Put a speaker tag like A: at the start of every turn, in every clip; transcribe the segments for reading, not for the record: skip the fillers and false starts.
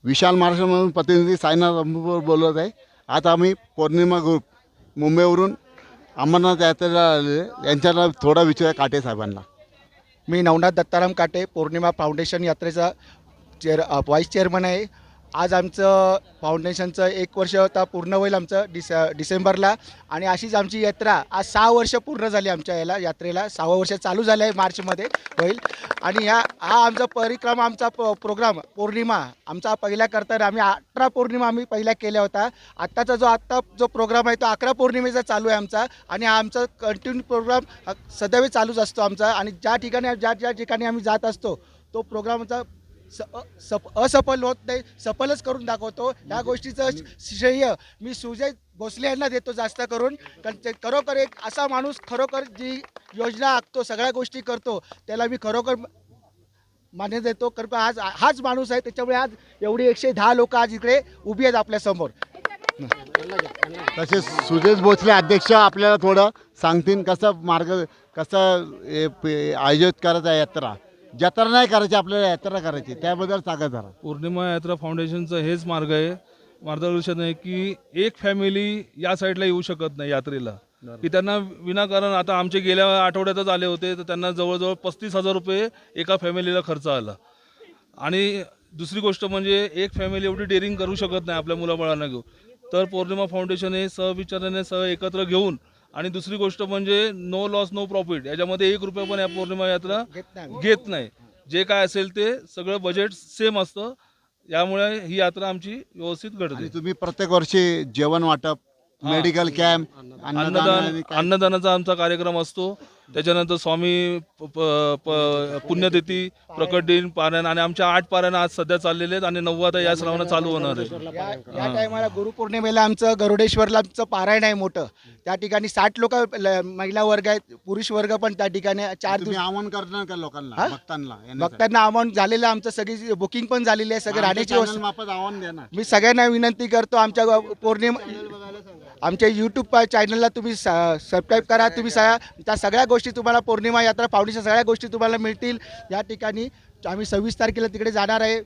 A: विशाल महाराष्ट्रामधून प्रतिनिधी साईनाथ अंबुकर बोलत आहे. आज आम्ही पौर्णिमा ग्रुप मुंबईवरून अमरनाथ यात्रेला आलेले, यांच्याला थोडा विचार काटे साहेबांना.
B: मी नवनाथ दत्ताराम काटे, पौर्णिमा फाउंडेशन यात्रेचा व्हाईस चेअरमन आहे. आज आमचं फाउंडेशनचं 1 वर्ष आता पूर्ण होईल आमचं डिसेंबरला. आणि अशीच आमची यात्रा आज 6 वर्ष पूर्ण झाली आमच्या यात्रेला. 6वं वर्ष चालू झालं आहे, मार्चमध्ये होईल. आणि हा आमचा परिक्रमा, आमचा प्रोग्राम पौर्णिमा आमचा पहिला करताना आम्ही 18 पौर्णिमा आम्ही पहिल्या केल्या होत्या. आत्ता जो प्रोग्राम आहे तो 11 पौर्णिमेचा चालू आहे आमचा. आणि हा आमचा कंटिन्यू प्रोग्राम सदैव चालूच असतो आमचा. आणि ज्या ठिकाणी आम्ही जात असतो तो प्रोग्रामचा असफल होत नाही, सफलच करून दाखवतो. ह्या गोष्टीचं श्रेय मी सुजय भोसले यांना देतो जास्त करून. कारण ते खरोखर एक असा माणूस, खरोखर जी योजना आखतो, सगळ्या गोष्टी करतो, त्याला मी खरोखर मान्य देतो. कारण आज हाच माणूस आहे, त्याच्यामुळे आज एवढी 110 लोक आज इकडे उभी आहेत आपल्यासमोर.
A: तसेच सुजेश भोसले अध्यक्ष आपल्याला थोडं सांगतील कसं आयोजित करायचं आहे यात्रा. जत्रा नाही करायची, आपल्याला यात्रा करायची, त्याबद्दल सांगा जरा.
C: पौर्णिमा यात्रा फाउंडेशनचं हेच मार्गदर्शन आहे की एक फॅमिली या साईडला येऊ शकत नाही यात्रेला, की त्यांना विनाकारण. आता आमचे गेल्या आठवड्यातच आले होते, तर त्यांना जवळजवळ 35,000 रुपये एका फॅमिलीला खर्च आला. आणि दुसरी गोष्ट म्हणजे एक फॅमिली एवढी डेअरिंग करू शकत नाही आपल्या मुलाबाळांना घेऊन. तर पौर्णिमा फाउंडेशन हे सहविचाराने एकत्र घेऊन, आणि दुसरी गोष्ट म्हणजे नो लॉस नो प्रॉफिट, याच्यामध्ये 1 रुपया पण या पौर्णिमा यात्रा घेत नाही. जे काय असेल ते सगळं बजेट सेम असतं. यामुळे ही यात्रा आमची व्यवस्थित घडते.
A: तुम्ही प्रत्येक वर्षी जेवण वाटप, मेडिकल कॅम्प,
C: अन्नदानाचा आमचा कार्यक्रम असतो. त्याच्यानंतर स्वामी पुण्यतिथी, प्रकट दिन, पारायण, आणि आमच्या 8 पारायण आज सध्या चाललेले आहेत आणि 9 आता या श्रावणात चालू होणार आहे.
B: या टायमाला गुरुपौर्णिमेला आमचं गरुडेश्वरला आमचं पारायण आहे मोठं. त्या ठिकाणी 60 लोक महिला वर्ग आहेत, पुरुष वर्ग पण त्या ठिकाणी 4 दिवस.
A: आवाहन करणार का लोकांना,
B: भक्तांना आव्हान झालेलं, आमचं सगळी बुकिंग पण झालेली आहे, सगळं राहण्याची
A: आव्हान देणार.
B: मी सगळ्यांना विनंती करतो, आमच्या आमच्या यूट्यूब चॅनलला तुम्ही सबस्क्राईब करा. तुम्ही त्या सगळ्या गोष्टी तुम्हाला पौर्णिमा यात्रा फाउंडेशन सगळ्या गोष्टी तुम्हाला मिळतील. या ठिकाणी आम्ही 26 तारखेला तिकडे जाणार आहे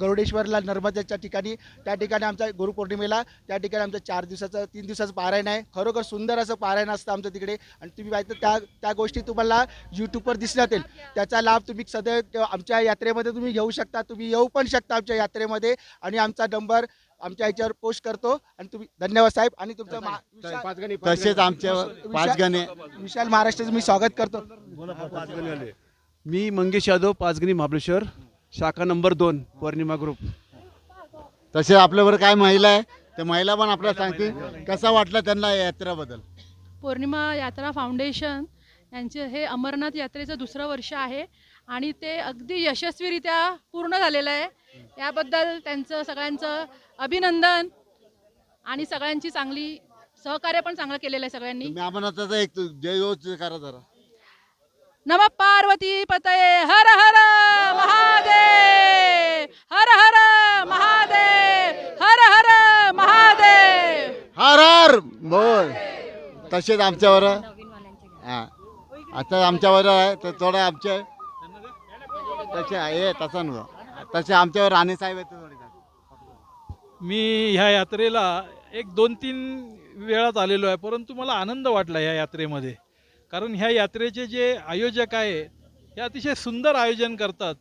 B: गरुडेश्वरला, नर्मदेच्या ठिकाणी. त्या ठिकाणी आमच्या गुरुपौर्णिमेला त्या ठिकाणी आमचं 3 दिवसाचं पारायण आहे. खरोखर सुंदर असं पारायण असतं आमचं तिकडे. आणि तुम्ही पाहिजे त्या गोष्टी तुम्हाला यूट्यूबवर दिसण्यात येईल. त्याचा लाभ तुम्ही सदैव आमच्या यात्रेमध्ये तुम्ही घेऊ शकता. तुम्ही येऊ पण शकता आमच्या यात्रेमध्ये. आणि आमचा नंबर आमच्या ह्याच्यावर पोस्ट करतो. आणि तुम्ही धन्यवाद साहेब. आणि तुमचं
A: तसेच आमच्या पाचगणी
B: विशाल महाराष्ट्राचं मी स्वागत करतो.
D: मी मंगेश यादव, पाचगणी महाबळेश्वर, शाखा नंबर 2, पौर्णिमा ग्रुप.
A: तसेच आपल्याबरोबर काय महिला आहे, त्या महिला पण आपल्याला सांगतील कसा वाटला त्यांना या यात्रेबद्दल.
E: पौर्णिमा यात्रा फाउंडेशन यांचे हे अमरनाथ यात्रेचं 2रं वर्ष आहे आणि ते अगदी यशस्वीरित्या पूर्ण झालेलं आहे. याबद्दल त्यांचं सगळ्यांचं अभिनंदन. आणि सगळ्यांची चांगली सहकार्य पण चांगलं केलेलं आहे सगळ्यांनी.
A: अमरनाथाचा एक जय करा जरा.
E: नमः पार्वती पतये हर हर महादेव, हर हर महादेव, हर हर महादेव,
A: हर हर बोल. तसेच आमच्यावर आता आमच्यावर आहे तर थोडं आमचे तसे आमच्यावर राणे साहेब आहेत.
F: मी ह्या यात्रेला 1-2-3 वेळात आलेलो आहे, परंतु मला आनंद वाटला ह्या यात्रेमध्ये. कारण ह्या यात्रेचे जे आयोजक आहे हे अतिशय सुंदर आयोजन करतात.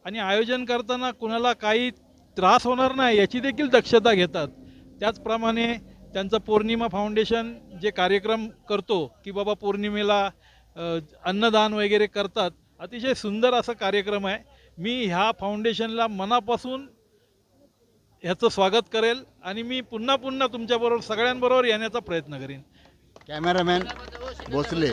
F: आणि आयोजन करताना कुणाला काही त्रास होणार नाही याची देखील दक्षता घेतात. त्याचप्रमाणे त्यांचं पौर्णिमा फाउंडेशन जे कार्यक्रम करतो की बाबा पौर्णिमेला अन्नदान वगैरे करतात, अतिशय सुंदर असा कार्यक्रम आहे. मी ह्या फाउंडेशनला मनापासून ह्याचं स्वागत करेल आणि मी पुन्हा तुमच्याबरोबर सगळ्यांबरोबर येण्याचा प्रयत्न करेन.
A: कॅमेरामॅन भोसले.